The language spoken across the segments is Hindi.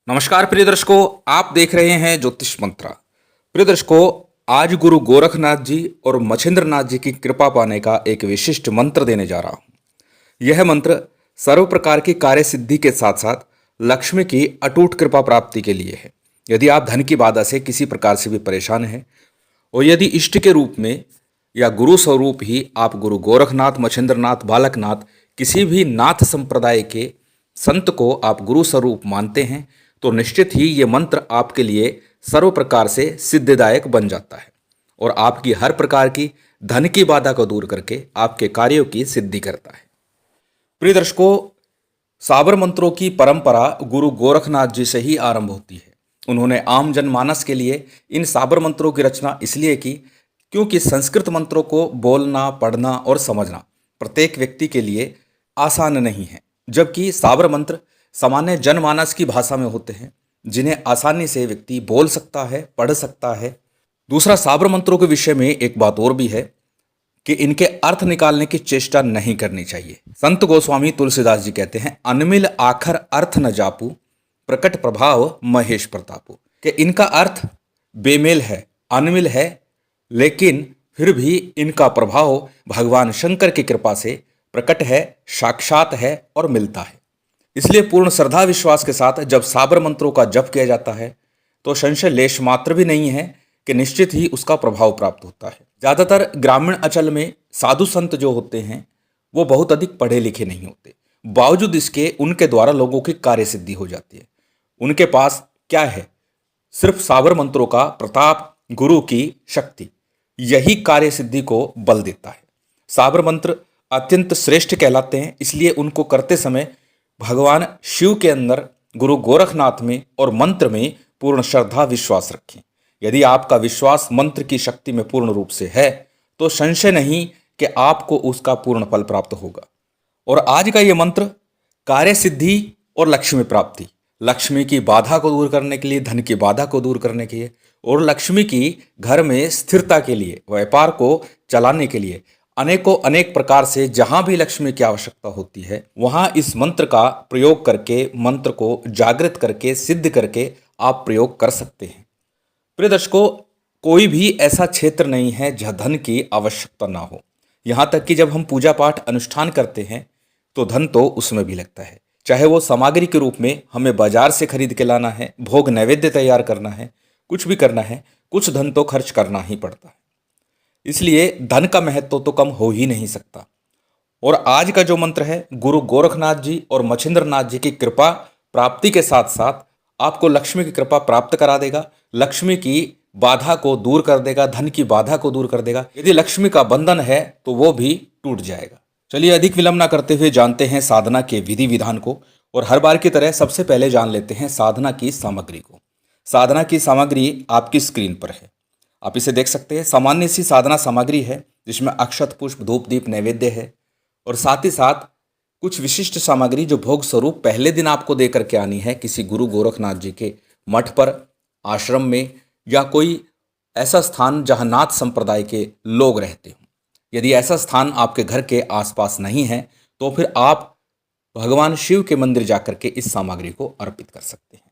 नमस्कार प्रिय दर्शकों, आप देख रहे हैं ज्योतिष मंत्रा। प्रिय दर्शकों, आज गुरु गोरखनाथ जी और मछेंद्र नाथ जी की कृपा पाने का एक विशिष्ट मंत्र देने जा रहा हूं। यह मंत्र सर्व प्रकार की कार्य सिद्धि के साथ साथ लक्ष्मी की अटूट कृपा प्राप्ति के लिए है। यदि आप धन की बाधा से किसी प्रकार से भी परेशान हैं और यदि इष्ट के रूप में या गुरु स्वरूप ही आप गुरु गोरखनाथ, मछेंद्रनाथ, बालकनाथ किसी भी नाथ संप्रदाय के संत को आप गुरु स्वरूप मानते हैं तो निश्चित ही ये मंत्र आपके लिए सर्व प्रकार से सिद्धिदायक बन जाता है और आपकी हर प्रकार की धन की बाधा को दूर करके आपके कार्यों की सिद्धि करता है। प्रिय दर्शकों, साबर मंत्रों की परंपरा गुरु गोरखनाथ जी से ही आरंभ होती है। उन्होंने आम जनमानस के लिए इन साबर मंत्रों की रचना इसलिए की क्योंकि संस्कृत मंत्रों को बोलना, पढ़ना और समझना प्रत्येक व्यक्ति के लिए आसान नहीं है, जबकि साबर मंत्र सामान्य जनमानस की भाषा में होते हैं जिन्हें आसानी से व्यक्ति बोल सकता है, पढ़ सकता है। दूसरा, साबर मंत्रों के विषय में एक बात और भी है कि इनके अर्थ निकालने की चेष्टा नहीं करनी चाहिए। संत गोस्वामी तुलसीदास जी कहते हैं, अनमिल आखर अर्थ न जापू, प्रकट प्रभाव महेश प्रतापू। कि इनका अर्थ बेमेल है, अनमिल है, लेकिन फिर भी इनका प्रभाव भगवान शंकर की कृपा से प्रकट है, साक्षात है और मिलता है। इसलिए पूर्ण श्रद्धा विश्वास के साथ जब साबर मंत्रों का जप किया जाता है तो संशय लेश मात्र भी नहीं है कि निश्चित ही उसका प्रभाव प्राप्त होता है। ज़्यादातर ग्रामीण अंचल में साधु संत जो होते हैं वो बहुत अधिक पढ़े लिखे नहीं होते, बावजूद इसके उनके द्वारा लोगों की कार्य सिद्धि हो जाती है। उनके पास क्या है? सिर्फ साबर मंत्रों का प्रताप, गुरु की शक्ति, यही कार्य सिद्धि को बल देता है। साबर मंत्र अत्यंत श्रेष्ठ कहलाते हैं, इसलिए उनको करते समय भगवान शिव के अंदर, गुरु गोरखनाथ में और मंत्र में पूर्ण श्रद्धा विश्वास रखें। यदि आपका विश्वास मंत्र की शक्ति में पूर्ण रूप से है तो संशय नहीं कि आपको उसका पूर्ण फल प्राप्त होगा। और आज का ये मंत्र कार्य सिद्धि और लक्ष्मी प्राप्ति, लक्ष्मी की बाधा को दूर करने के लिए, धन की बाधा को दूर करने के लिए और लक्ष्मी की घर में स्थिरता के लिए, व्यापार को चलाने के लिए अनेकों अनेक प्रकार से जहां भी लक्ष्मी की आवश्यकता होती है वहां इस मंत्र का प्रयोग करके, मंत्र को जागृत करके, सिद्ध करके आप प्रयोग कर सकते हैं। प्रिय दर्शकों, कोई भी ऐसा क्षेत्र नहीं है जहां धन की आवश्यकता ना हो। यहां तक कि जब हम पूजा पाठ अनुष्ठान करते हैं तो धन तो उसमें भी लगता है, चाहे वो सामग्री के रूप में हमें बाजार से खरीद के लाना है, भोग नैवेद्य तैयार करना है, कुछ भी करना है, कुछ धन तो खर्च करना ही पड़ता है। इसलिए धन का महत्व तो कम हो ही नहीं सकता। और आज का जो मंत्र है गुरु गोरखनाथ जी और मछेंद्र नाथ जी की कृपा प्राप्ति के साथ साथ आपको लक्ष्मी की कृपा प्राप्त करा देगा, लक्ष्मी की बाधा को दूर कर देगा, धन की बाधा को दूर कर देगा। यदि लक्ष्मी का बंधन है तो वो भी टूट जाएगा। चलिए अधिक विलंब ना करते हुए जानते हैं साधना के विधि विधान को, और हर बार की तरह सबसे पहले जान लेते हैं साधना की सामग्री को। साधना की सामग्री आपकी स्क्रीन पर है, आप इसे देख सकते हैं। सामान्य सी साधना सामग्री है जिसमें अक्षत, पुष्प, धूप, दीप, नैवेद्य है और साथ ही साथ कुछ विशिष्ट सामग्री जो भोग स्वरूप पहले दिन आपको दे करके आनी है किसी गुरु गोरखनाथ जी के मठ पर, आश्रम में या कोई ऐसा स्थान जहां नाथ संप्रदाय के लोग रहते हों। यदि ऐसा स्थान आपके घर के आसपास नहीं है तो फिर आप भगवान शिव के मंदिर जाकर के इस सामग्री को अर्पित कर सकते हैं।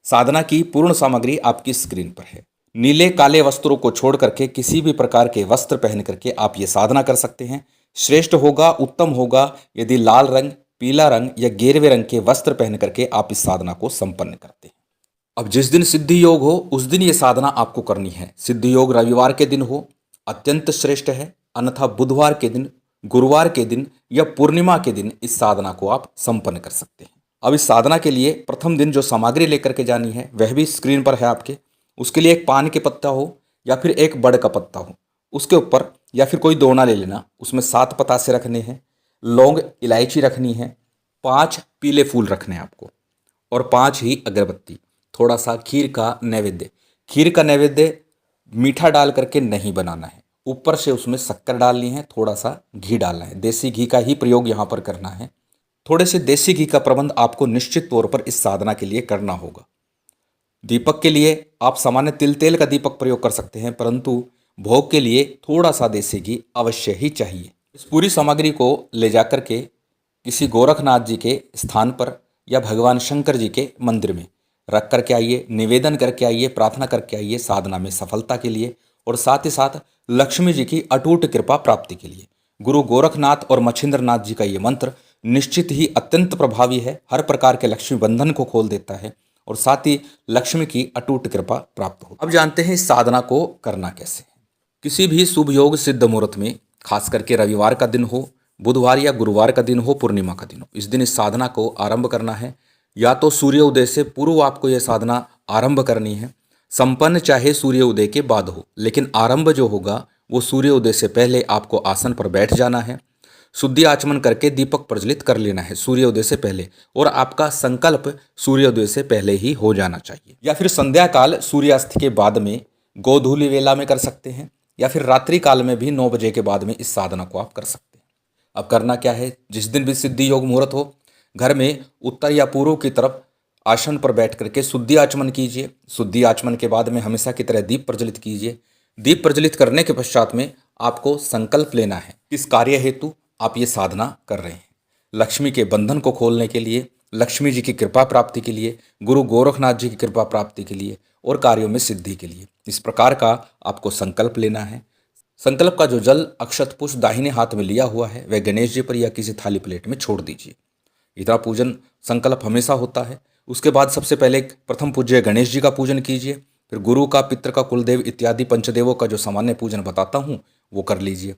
साधना की पूर्ण सामग्री आपकी स्क्रीन पर है। नीले काले वस्त्रों को छोड़ करके किसी भी प्रकार के वस्त्र पहन करके आप ये साधना कर सकते हैं। श्रेष्ठ होगा, उत्तम होगा यदि लाल रंग, पीला रंग या गेरवे रंग के वस्त्र पहन करके आप इस साधना को संपन्न करते हैं। अब जिस दिन सिद्धि योग हो उस दिन ये साधना आपको करनी है। सिद्धि योग रविवार के दिन हो अत्यंत श्रेष्ठ है, अन्यथा बुधवार के दिन, गुरुवार के दिन या पूर्णिमा के दिन इस साधना को आप संपन्न कर सकते हैं। अब इस साधना के लिए प्रथम दिन जो सामग्री लेकर के जानी है वह भी स्क्रीन पर है आपके। उसके लिए एक पान के पत्ता हो या फिर एक बड़ का पत्ता हो, उसके ऊपर या फिर कोई दोना ले लेना, उसमें 7 पतासे रखने हैं, लौंग, इलायची रखनी है, 5 पीले फूल रखने हैं आपको और 5 ही अगरबत्ती, थोड़ा सा खीर का नैवेद्य। खीर का नैवेद्य मीठा डाल करके नहीं बनाना है, ऊपर से उसमें शक्कर डालनी है, थोड़ा सा घी डालना है, देसी घी का ही प्रयोग यहाँ पर करना है। थोड़े से देसी घी का प्रबंध आपको निश्चित तौर पर इस साधना के लिए करना होगा। दीपक के लिए आप सामान्य तिल तेल का दीपक प्रयोग कर सकते हैं, परंतु भोग के लिए थोड़ा सा देसी घी अवश्य ही चाहिए। इस पूरी सामग्री को ले जाकर के किसी गोरखनाथ जी के स्थान पर या भगवान शंकर जी के मंदिर में रख करके आइए, निवेदन करके आइए, प्रार्थना करके आइए साधना में सफलता के लिए और साथ ही साथ लक्ष्मी जी की अटूट कृपा प्राप्ति के लिए। गुरु गोरखनाथ और मच्छिंद्रनाथ जी का ये मंत्र निश्चित ही अत्यंत प्रभावी है, हर प्रकार के लक्ष्मी बंधन को खोल देता है और साथ ही लक्ष्मी की अटूट कृपा प्राप्त हो। अब जानते हैं इस साधना को करना कैसे। किसी भी शुभ योग सिद्ध मुहूर्त में, खास करके रविवार का दिन हो, बुधवार या गुरुवार का दिन हो, पूर्णिमा का दिन हो, इस दिन इस साधना को आरंभ करना है। या तो सूर्य उदय से पूर्व आपको यह साधना आरंभ करनी है। संपन्न चाहे सूर्य उदय के बाद हो, लेकिन आरंभ जो होगा वो सूर्य उदय से पहले आपको आसन पर बैठ जाना है। शुद्धि आचमन करके दीपक प्रज्वलित कर लेना है सूर्योदय से पहले, और आपका संकल्प सूर्योदय से पहले ही हो जाना चाहिए। या फिर संध्या काल सूर्यास्त के बाद में गोधूली वेला में कर सकते हैं, या फिर रात्रि काल में भी 9 बजे के बाद में इस साधना को आप कर सकते हैं। अब करना क्या है, जिस दिन भी सिद्धि योग मुहूर्त हो, घर में उत्तर या पूर्व की तरफ आसन पर बैठ करके शुद्धि आचमन कीजिए। शुद्धि आचमन के बाद में हमेशा की तरह दीप प्रज्वलित कीजिए। दीप प्रज्वलित करने के पश्चात में आपको संकल्प लेना है किस कार्य हेतु आप ये साधना कर रहे हैं। लक्ष्मी के बंधन को खोलने के लिए, लक्ष्मी जी की कृपा प्राप्ति के लिए, गुरु गोरखनाथ जी की कृपा प्राप्ति के लिए और कार्यों में सिद्धि के लिए। इस प्रकार का आपको संकल्प लेना है। संकल्प का जो जल अक्षत पुष्प दाहिने हाथ में लिया हुआ है वह गणेश जी पर या किसी थाली प्लेट में छोड़ दीजिए। इतना पूजन संकल्प हमेशा होता है। उसके बाद सबसे पहले प्रथम पूज्य गणेश जी का पूजन कीजिए, फिर गुरु का, पितृ का, कुलदेव इत्यादि पंचदेवों का जो सामान्य पूजन बताता हूँ वो कर लीजिए।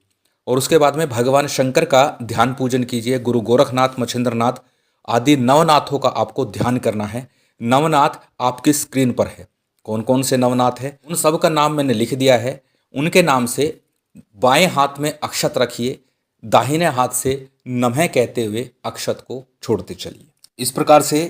और उसके बाद में भगवान शंकर का ध्यान पूजन कीजिए। गुरु गोरखनाथ, मच्छिंद्रनाथ आदि नवनाथों का आपको ध्यान करना है। नवनाथ आपकी स्क्रीन पर है। कौन कौन से नवनाथ है उन सब का नाम मैंने लिख दिया है। उनके नाम से बाएं हाथ में अक्षत रखिए, दाहिने हाथ से नमः कहते हुए अक्षत को छोड़ते चलिए। इस प्रकार से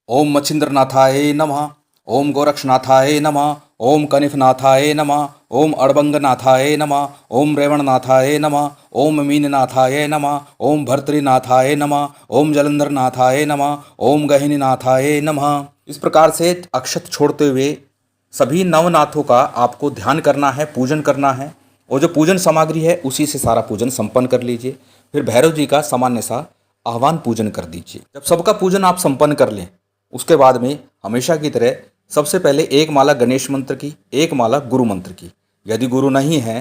ओम मच्छिंद्रनाथाय नमः, ओम गोरक्षनाथाय नमः, ओम कनिफनाथाय नमः, ओम अड़बंगनाथाय नमः, ओम रेवणनाथाय नमः, ओम मीननाथाय नमः, ओम भर्तृनाथाय नमः, ओम जलंधरनाथाय नमः, ओम गहिनीनाथाय नमः। इस प्रकार से अक्षत छोड़ते हुए सभी नवनाथों का आपको ध्यान करना है, पूजन करना है। और जो पूजन सामग्री है उसी से सारा पूजन संपन्न कर लीजिए। फिर भैरव जी का सामान्य सा आह्वान पूजन कर दीजिए। जब सबका पूजन आप संपन्न कर लें, उसके बाद में हमेशा की तरह सबसे पहले एक माला गणेश मंत्र की, एक माला गुरु मंत्र की। यदि गुरु नहीं है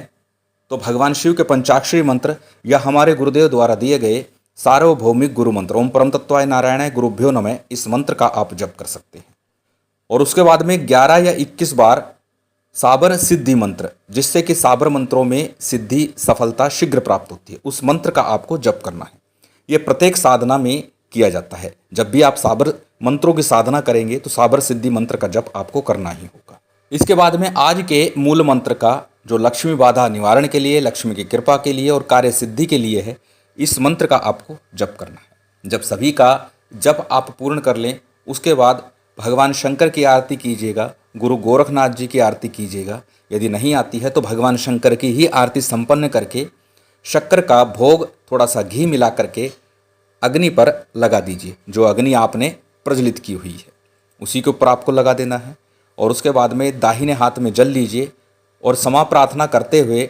तो भगवान शिव के पंचाक्षरी मंत्र या हमारे गुरुदेव द्वारा दिए गए सार्वभौमिक गुरु मंत्र ओम परम तत्वाय नारायणाय गुरुभ्यो नमः, इस मंत्र का आप जप कर सकते हैं। और उसके बाद में 11 या 21 बार साबर सिद्धि मंत्र, जिससे कि साबर मंत्रों में सिद्धि, सफलता शीघ्र प्राप्त होती है, उस मंत्र का आपको जप करना है। यह प्रत्येक साधना में किया जाता है। जब भी आप साबर मंत्रों की साधना करेंगे तो साबर सिद्धि मंत्र का जप आपको करना ही होगा। इसके बाद में आज के मूल मंत्र का जो लक्ष्मी बाधा निवारण के लिए, लक्ष्मी की कृपा के लिए और कार्य सिद्धि के लिए है, इस मंत्र का आपको जप करना है। जब सभी का जप आप पूर्ण कर लें, उसके बाद भगवान शंकर की आरती कीजिएगा, गुरु गोरखनाथ जी की आरती कीजिएगा। यदि नहीं आती है तो भगवान शंकर की ही आरती संपन्न करके शक्कर का भोग थोड़ा सा घी मिला करके अग्नि पर लगा दीजिए। जो अग्नि आपने प्रज्वलित की हुई है उसी के ऊपर आपको लगा देना है। और उसके बाद में दाहिने हाथ में जल लीजिए और क्षमा प्रार्थना करते हुए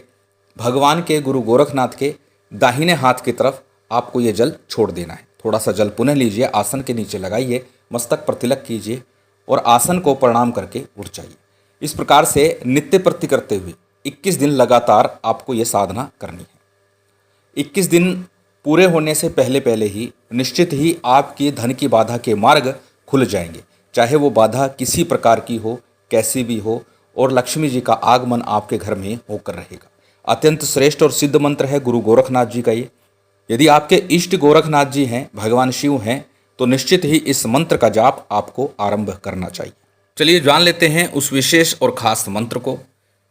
भगवान के, गुरु गोरखनाथ के दाहिने हाथ की तरफ आपको ये जल छोड़ देना है। थोड़ा सा जल पुनः लीजिए, आसन के नीचे लगाइए, मस्तक पर तिलक कीजिए और आसन को प्रणाम करके उठ जाइए। इस प्रकार से नित्य प्रति करते हुए 21 दिन लगातार आपको ये साधना करनी है। 21 दिन पूरे होने से पहले पहले ही निश्चित ही आपकी धन की बाधा के मार्ग खुल जाएंगे, चाहे वो बाधा किसी प्रकार की हो, कैसी भी हो, और लक्ष्मी जी का आगमन आपके घर में होकर रहेगा। अत्यंत श्रेष्ठ और सिद्ध मंत्र है गुरु गोरखनाथ जी का ये। यदि आपके इष्ट गोरखनाथ जी हैं, भगवान शिव हैं, तो निश्चित ही इस मंत्र का जाप आपको आरंभ करना चाहिए। चलिए जान लेते हैं उस विशेष और खास मंत्र को।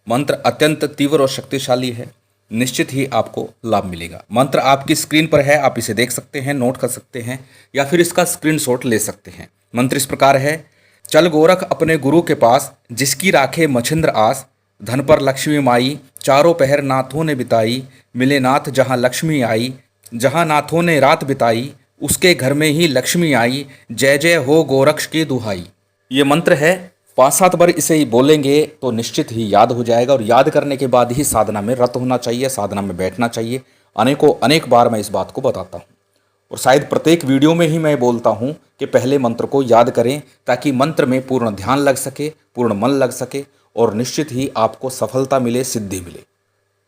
मंत्र अत्यंत तीव्र और शक्तिशाली है, निश्चित ही आपको लाभ मिलेगा। मंत्र आपकी स्क्रीन पर है, आप इसे देख सकते हैं, नोट कर सकते हैं या फिर इसका स्क्रीनशॉट ले सकते हैं। मंत्र इस प्रकार है। चल गोरख अपने गुरु के पास, जिसकी राखे मच्छिंद्र आस, धन पर लक्ष्मी माई, चारों पहर नाथों ने बिताई, मिले नाथ जहाँ लक्ष्मी आई, जहाँ नाथों ने रात बिताई, उसके घर में ही लक्ष्मी आई, जय जय हो गोरक्ष की दुहाई। ये मंत्र है, 5-7 बार इसे ही बोलेंगे तो निश्चित ही याद हो जाएगा। और याद करने के बाद ही साधना में रत होना चाहिए, साधना में बैठना चाहिए। अनेक बार मैं इस बात को बताता हूँ। और शायद प्रत्येक वीडियो में ही मैं बोलता हूँ कि पहले मंत्र को याद करें ताकि मंत्र में पूर्ण ध्यान लग सके, पूर्ण मन लग सके और निश्चित ही आपको सफलता मिले, सिद्धि मिले।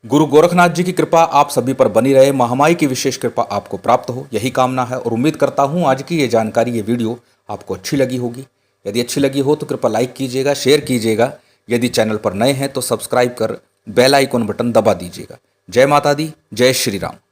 गुरु गोरखनाथ जी की कृपा आप सभी पर बनी रहे, महामाई की विशेष कृपा आपको प्राप्त हो, यही कामना है। और उम्मीद करता हूँ आज की ये जानकारी, ये वीडियो आपको अच्छी लगी होगी। यदि अच्छी लगी हो तो कृपया लाइक कीजिएगा, शेयर कीजिएगा। यदि चैनल पर नए हैं तो सब्सक्राइब कर बेल आइकन बटन दबा दीजिएगा। जय माता दी, जय श्री राम।